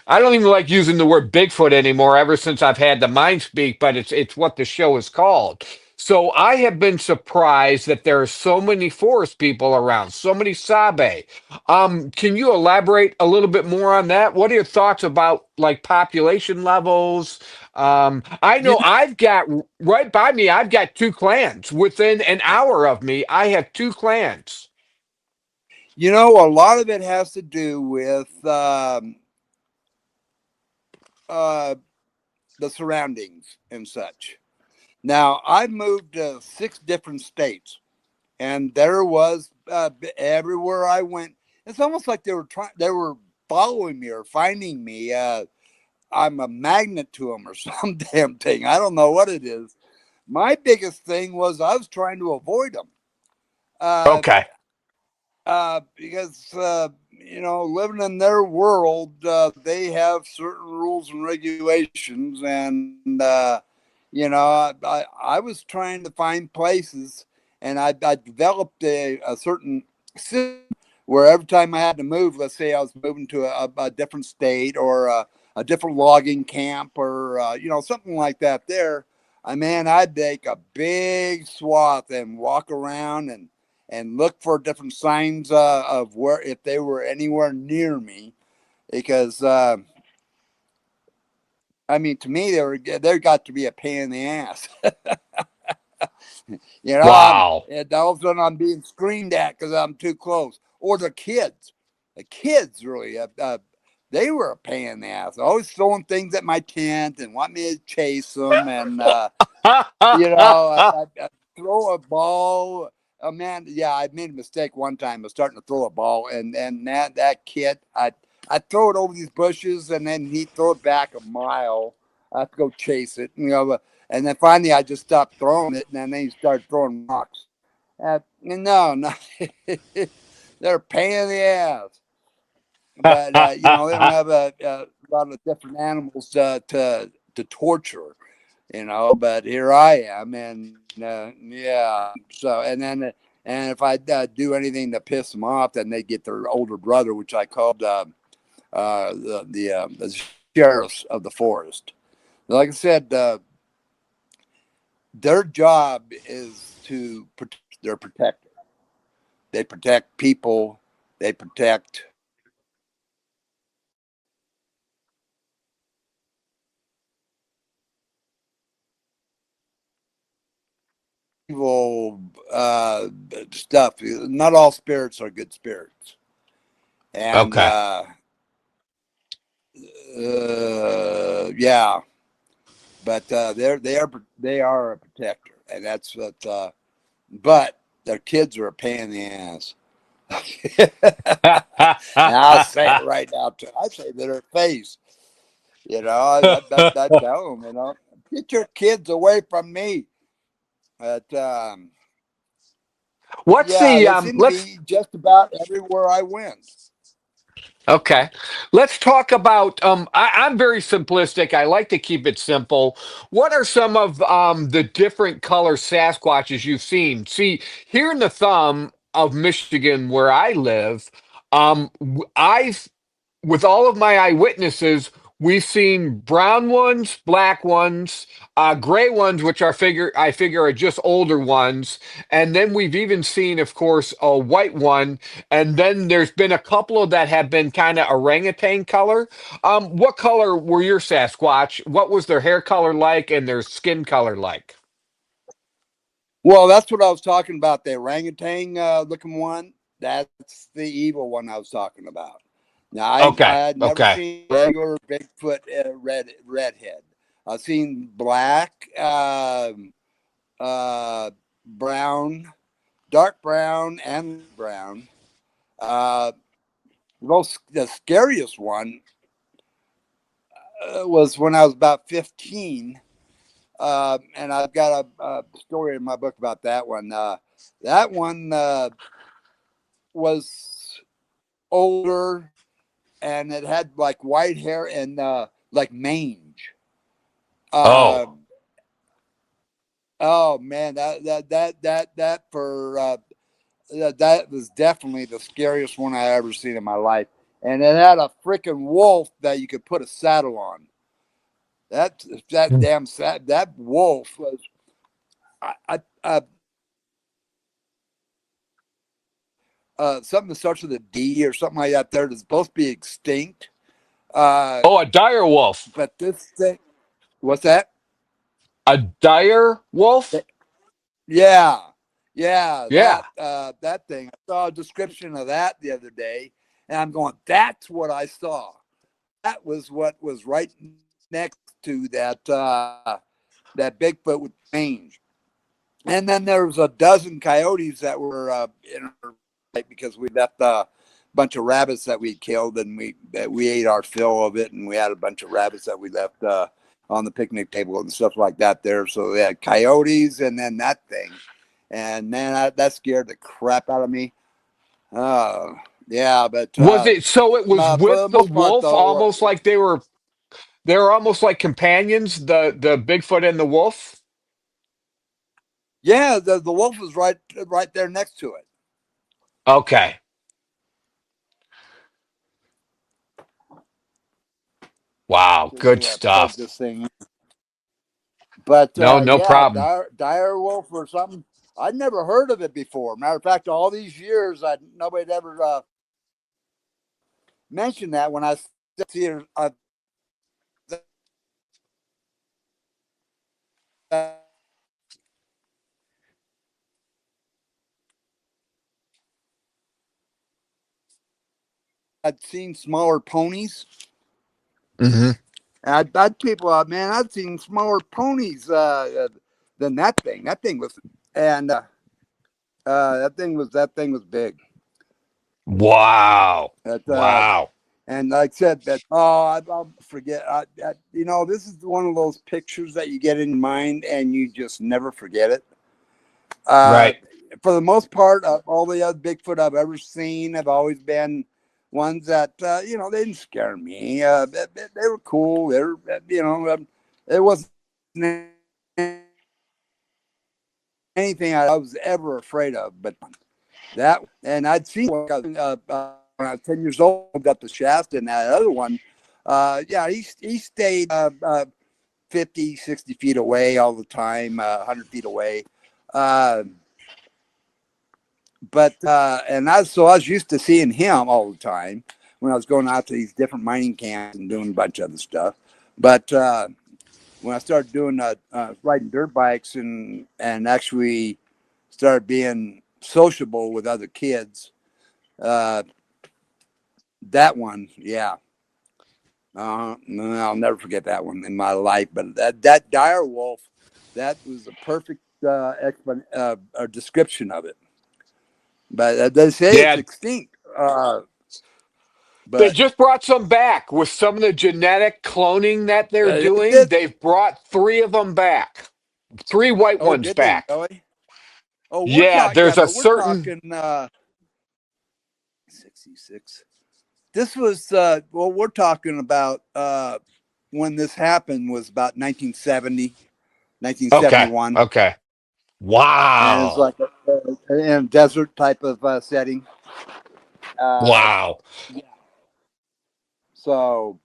I don't even like using the word Bigfoot anymore ever since I've had the mind speak, but it's what the show is called. So I have been surprised that there are so many forest people around, so many Sabe. Can you elaborate a little bit more on that? What are your thoughts about like population levels? I you know I've got right by me, I've got two clans. Within an hour of me, I have two clans. a lot of it has to do with uh, the surroundings and such. Now I've moved to 6 different states, and there was everywhere I went. It's almost like they were following me or finding me. I'm a magnet to them or some damn thing. I don't know what it is. My biggest thing was I was trying to avoid them. Uh, Okay. because living in their world, they have certain rules and regulations, and I was trying to find places, and I developed a certain system where every time I had to move, let's say I was moving to a different state or a different logging camp or something like that. I'd make a big swath and walk around and look for different signs of where if they were anywhere near me, because to me they got to be a pain in the ass. Wow. And all of a sudden I'm being screamed at because I'm too close, or the kids really they were a pain in the ass, always throwing things at my tent and want me to chase them, and throw a ball. Oh man, yeah, I made a mistake one time. I was starting to throw a ball, and that kid, I throw it over these bushes, and then he throw it back a mile. I have to go chase it, and then finally I just stopped throwing it, and then he started throwing rocks. No, they're a pain in the ass. But they don't have a lot of different animals to torture, But here I am, and yeah. So and if I do anything to piss them off, then they get their older brother, which I called the sheriffs of the forest. Like I said, their job is to protect their protector. They protect people. They protect evil stuff. Not all spirits are good spirits, and Okay. yeah, but they are a protector, and that's what. But their kids are a pain in the ass. And I'll say it right now too. I say to their face, I tell them, get your kids away from me. But What's yeah, the they seem to let's be just about everywhere I went. Okay. Let's talk about I'm very simplistic. I like to keep it simple. What are some of the different color Sasquatches you've seen? See, here in the thumb of Michigan where I live, I've with all of my eyewitnesses, we've seen brown ones, black ones, gray ones, which I figure are just older ones, and then we've even seen, of course, a white one, and then there's been a couple of that have been kind of orangutan color. What color were your Sasquatch? What was their hair color like and their skin color like? Well, that's what I was talking about. The orangutan looking one. That's the evil one I was talking about. Now, I Okay, had never okay. seen regular Bigfoot redhead. I've seen black, brown, dark brown, and brown. Uh, the scariest one was when I was about 15. And I've got a story in my book about that one. That one was older, and it had like white hair and like mange. Uh, Oh, oh man, that for that was definitely the scariest one I ever seen in my life. And it had a freaking wolf that you could put a saddle on. That damn that wolf was. I something that starts with a D or something like that. There, that's supposed to be extinct. Uh, oh, a dire wolf. but this thing, what's that? A dire wolf? Yeah, yeah, Yeah. that thing. I saw a description of that the other day, and I'm going, that's what I saw. That was what was right next to that Bigfoot with mange. And then there was a dozen coyotes that were in our fight because we left a bunch of rabbits that we killed, and we ate our fill of it, and we had a bunch of rabbits that we left on the picnic table and stuff like that there. So we had coyotes, and then that thing, and man, that scared the crap out of me. Yeah, but Was it so it was for with the the most part, wolf though, almost like they were almost like companions, the Bigfoot and the wolf? yeah, the wolf was right there next to it. Okay. Wow, To good plug stuff. this thing. But No, no yeah, problem. dire wolf or something. I'd never heard of it before. Matter of fact, all these years, nobody'd ever mentioned that. When I see it, I'd seen smaller ponies. Hmm. I'd people, man, I'd seen smaller ponies than that thing. That thing was. and that thing was big. Wow. That Wow. and like I said, that I'll forget. This is one of those pictures that you get in your mind and you just never forget it. Uh, Right. for the most part, all the other Bigfoot I've ever seen have always been ones that they didn't scare me. They were cool. They were, it wasn't anything I was ever afraid of. But that, and I'd seen one when I was 10 years old, up the shaft, and that other one, yeah, he stayed 50, 60 feet away all the time, 100 feet away. And I was used to seeing him all the time when I was going out to these different mining camps and doing a bunch of other stuff. But when I started doing riding dirt bikes and actually started being sociable with other kids, that one, yeah, I'll never forget that one in my life. But that dire wolf, that was a perfect description of it. But they say it's Yeah. extinct. They But just brought some back with some of the genetic cloning that they're they doing. did. They've brought three of them back, three white Oh, ones did they back. really? Oh, we're Yeah, talking. Yeah, there's a but we're certain. talking 66. This was we're talking about when this happened was about 1970, Okay. 1971, Okay. and it's Wow. like in a desert type of setting. Uh, Wow. yeah. So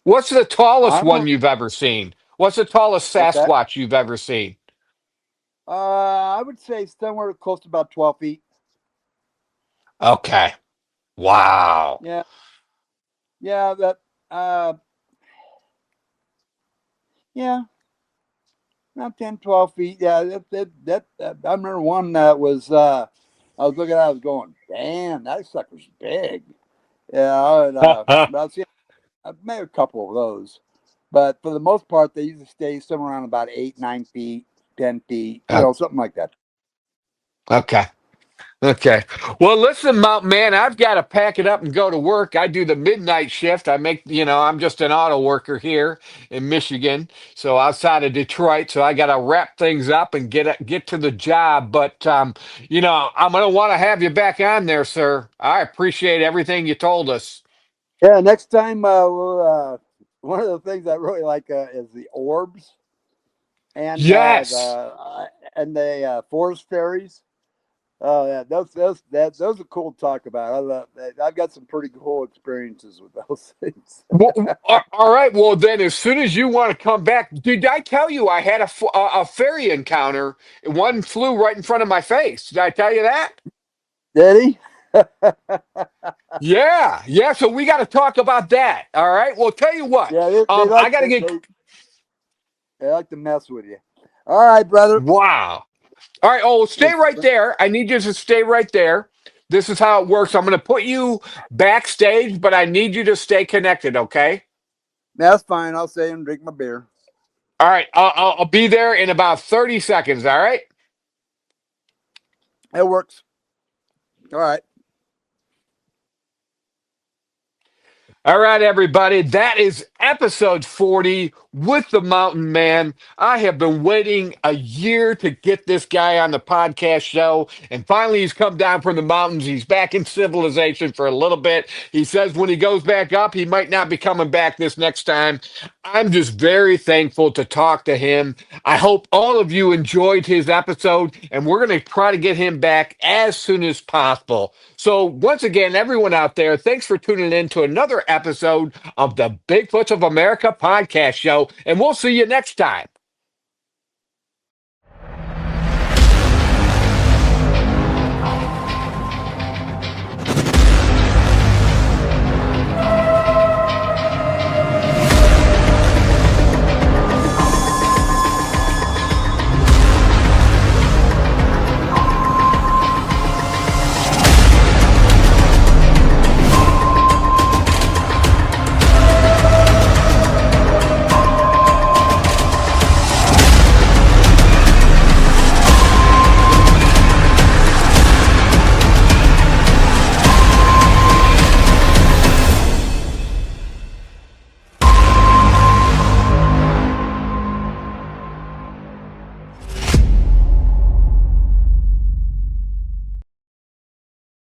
What's the tallest I don't know. one you've ever seen? What's the tallest What's that? Sasquatch you've ever seen? I would say somewhere close to about 12 feet. Okay. Wow. Yeah, yeah, uh, yeah, not 10, 12 feet. Yeah, I remember one that was, I was looking at it, I was going, damn, that sucker's big. Yeah, I've seen, I've made a couple of those. But for the most part, they usually stay somewhere around about 8, 9 feet, 10 feet, something like that. Okay. Okay. Well, listen, Mountain Man, I've got to pack it up and go to work. I do the midnight shift. I'm just an auto worker here in Michigan, so outside of Detroit. So I got to wrap things up and get to the job. But I'm going to want to have you back on there, sir. I appreciate everything you told us. Yeah, next time, one of the things I really like is the orbs and Yes. the forest fairies. Oh yeah, those are cool to talk about. I love that. I've got some pretty cool experiences with those things. Well, all right. Well, then, as soon as you want to come back, did I tell you I had a fairy encounter? One flew right in front of my face. Did I tell you that? Did he? Yeah, yeah. So we got to talk about that. All right. Well, tell you what. Yeah, they I like got to get. they like to mess with you. All right, brother. Wow. All right. Oh, stay It's, right there. I need you to stay right there. This is how it works. I'm going to put you backstage, but I need you to stay connected. Okay. that's fine. I'll stay and drink my beer. All right. I'll be there in about 30 seconds. All right. It works. All right. All right, everybody. That is episode 40 with the Mountain Man. I have been waiting a year to get this guy on the podcast show, and finally he's come down from the mountains. He's back in civilization for a little bit. He says when he goes back up, he might not be coming back this next time. I'm just very thankful to talk to him. I hope all of you enjoyed his episode, and we're going to try to get him back as soon as possible. So, once again, everyone out there, thanks for tuning in to another episode of the Bigfoots of America podcast show, and we'll see you next time.